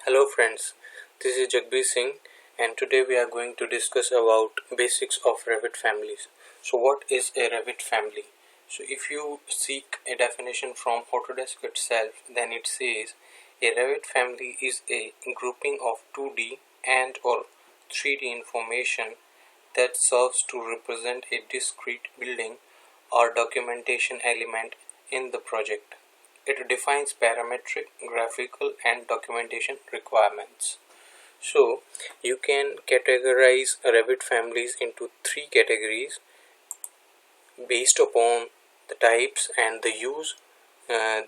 Hello friends, this is Jagbir Singh and today we are going to discuss about basics of Revit families. So what is a Revit family? So if you seek a definition from Autodesk itself, then it says a Revit family is a grouping of 2D and or 3D information that serves to represent a discrete building or documentation element in the project. It defines parametric, graphical, and documentation requirements. So, you can categorize Revit families into three categories based upon the types and the use.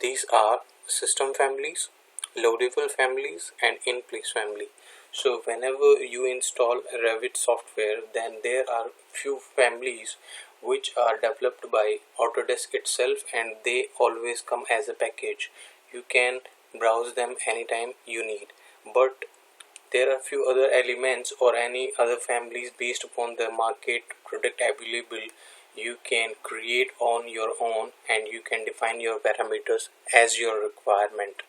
These are system families, loadable families, and in-place family. So whenever you install Revit software, then there are few families which are developed by Autodesk itself and they always come as a package. You can browse them anytime you need, but there are few other elements or any other families based upon the market product available you can create on your own and you can define your parameters as your requirement.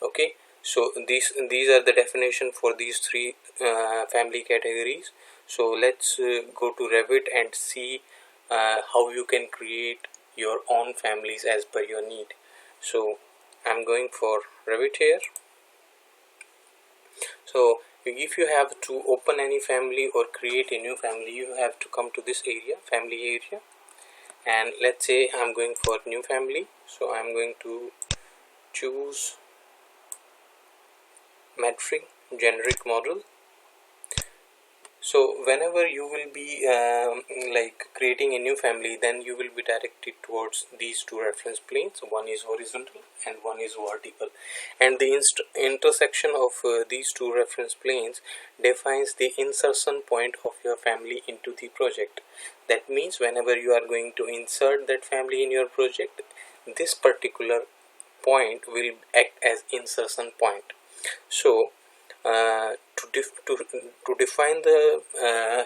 Okay, so these are the definition for these three family categories. So let's go to Revit and see how you can create your own families as per your need. So I'm going for Revit here. So if you have to open any family or create a new family, you have to come to this area, family area, and let's say I'm going for new family. So I'm going to choose metric generic model. So whenever you will be creating a new family, then you will be directed towards these two reference planes. One is horizontal and one is vertical, and the intersection of these two reference planes defines the insertion point of your family into the project. That means whenever you are going to insert that family in your project, this particular point will act as insertion point. So to define the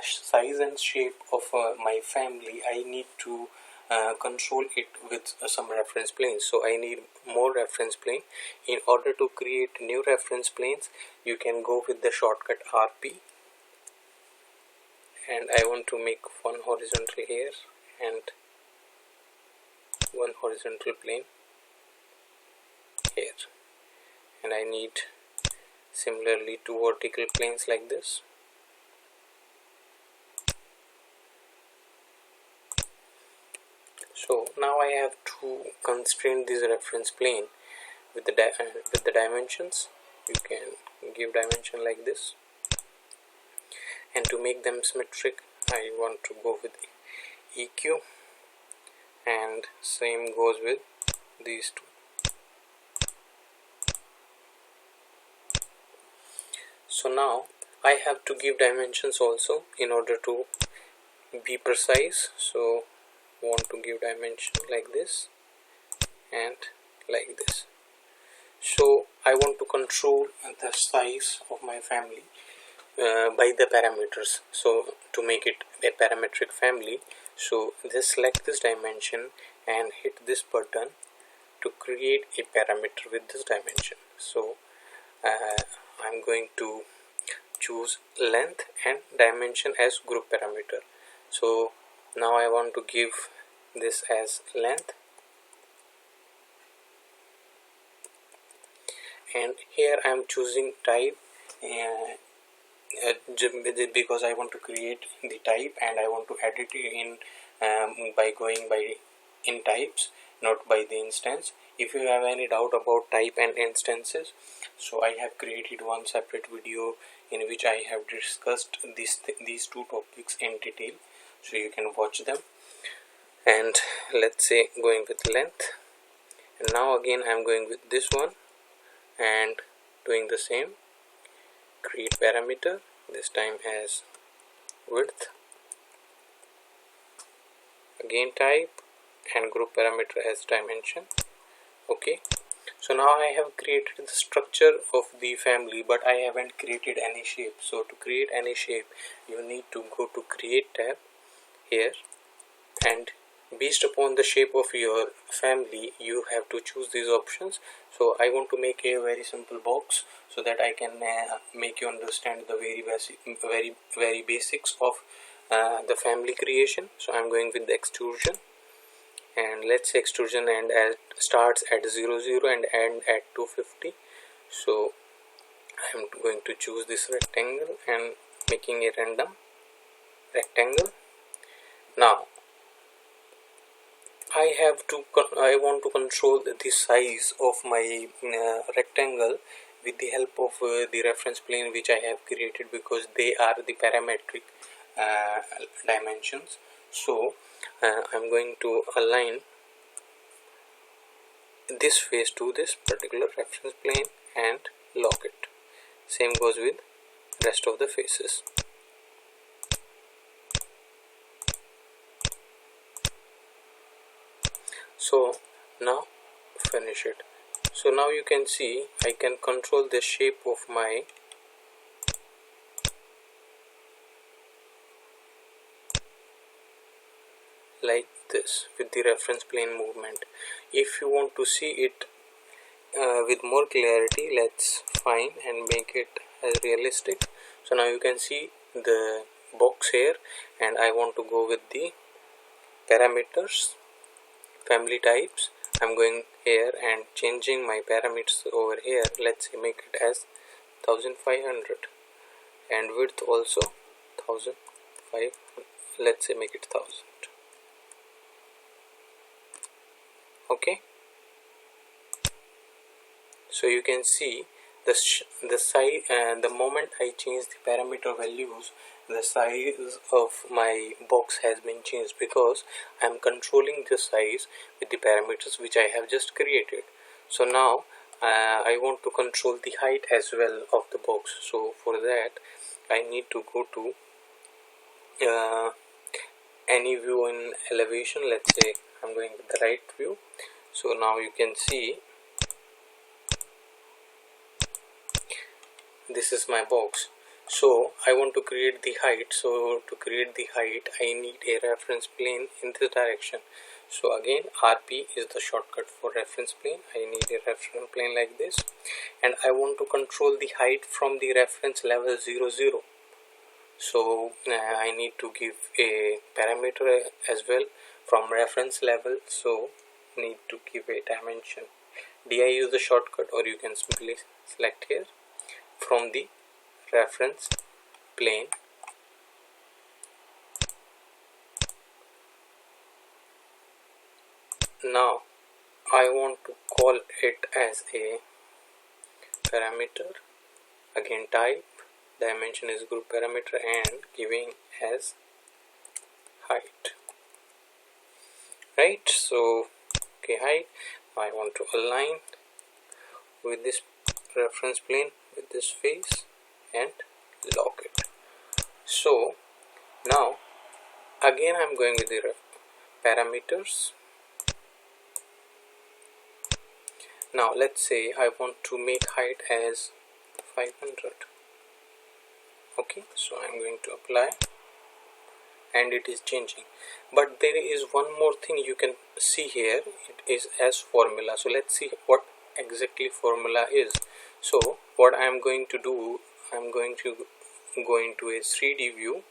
size and shape of my family, I need to control it with some reference planes. So I need more reference plane. In order to create new reference planes, you can go with the shortcut RP, and I want to make one horizontal here and one horizontal plane here, and I need similarly two vertical planes like this. So now I have to constrain this reference plane with the dimensions. You can give dimension like this, and to make them symmetric I want to go with EQ, and same goes with these two. So now I have to give dimensions also in order to be precise. So want to give dimension like this and like this. So I want to control the size of my family by the parameters. So to make it a parametric family, so just select this dimension and hit this button to create a parameter with this dimension. So I'm going to choose length and dimension as group parameter. So now I want to give this as length, and here I am choosing type because I want to create the type and I want to edit it in by going by in types, not by the instance. If you have any doubt about type and instances, so I have created one separate video in which I have discussed these two topics in detail, so you can watch them. And let's say going with length, and now again I am going with this one and doing the same. Create parameter, this time as width, again type, and group parameter as dimension. Okay, so now I have created the structure of the family, but I haven't created any shape. So to create any shape, you need to go to create tab here, and based upon the shape of your family, you have to choose these options. So I want to make a very simple box so that I can make you understand the very basics of the family creation. So I'm going with the extrusion, and let's say extrusion and starts at 0 0 and end at 250. So I'm going to choose this rectangle and making a random rectangle. Now I want to control the size of my rectangle with the help of the reference plane which I have created, because they are the parametric dimensions. So I'm going to align this face to this particular reference plane and lock it. Same goes with rest of the faces. So now finish it. So now you can see I can control the shape of my like this with the reference plane movement. If you want to see it with more clarity, let's find and make it as realistic. So now you can see the box here, and I want to go with the parameters, family types. I'm going here and changing my parameters over here. Let's say make it as 1500 and width also 1500. Let's say make it 1000. Okay, so you can see the size, and the moment I change the parameter values, the size of my box has been changed, because I am controlling the size with the parameters which I have just created. So now I want to control the height as well of the box. So for that I need to go to any view in elevation. Let's say I'm going with the right view. So now you can see this is my box. So I want to create the height. So to create the height I need a reference plane in this direction. So again RP is the shortcut for reference plane. I need a reference plane like this, and I want to control the height from the reference level 0 0. So I need to give a parameter as well from reference level. So need to give a dimension. DI use the shortcut, or you can simply select here from the reference plane. Now I want to call it as a parameter. Again type, dimension is group parameter, and giving as height. Right, so okay, height. I want to align with this reference plane with this face and lock it. So now again I'm going with the parameters. Now let's say I want to make height as 500. Okay, so I'm going to apply, and it is changing. But there is one more thing you can see here. It is as formula. So let's see what exactly formula is. So what I am going to do, I'm going to go into a 3D view,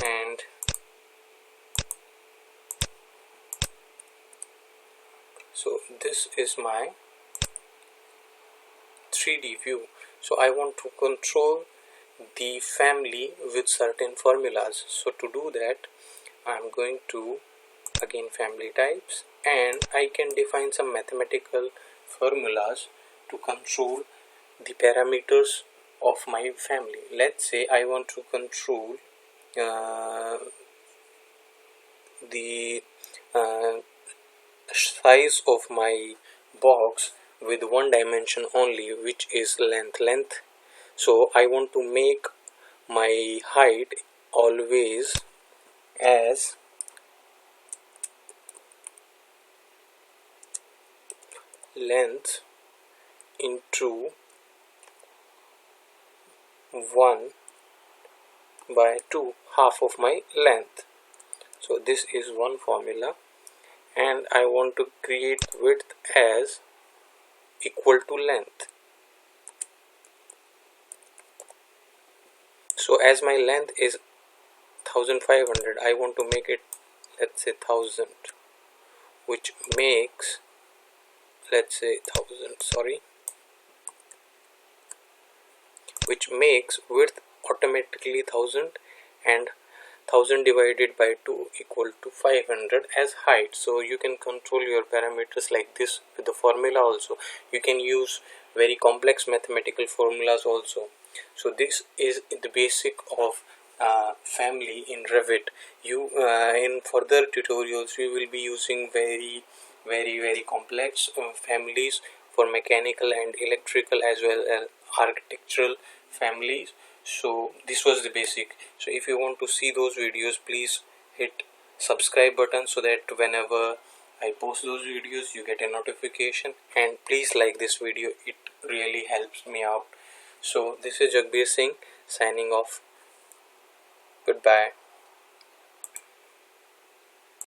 and so this is my 3D view. So I want to control the family with certain formulas. So to do that I'm going to again family types, and I can define some mathematical formulas to control the parameters of my family. Let's say I want to control the size of my box with one dimension only, which is length. So I want to make my height always as length into 1/2, half of my length. So this is one formula, and I want to create width as equal to length. So as my length is 1500, I want to make it, let's say, 1000, which makes, let's say, 1000, sorry, which makes width automatically 1000 and 1000 divided by 2 equal to 500 as height. So you can control your parameters like this with the formula also. You can use very complex mathematical formulas also. So this is the basic of family in Revit. You in further tutorials we will be using very complex families for mechanical and electrical as well as architectural families. So this was the basic. So if you want to see those videos, please hit subscribe button so that whenever I post those videos you get a notification, and please like this video, it really helps me out. So this is Jagbir Singh signing off. Goodbye.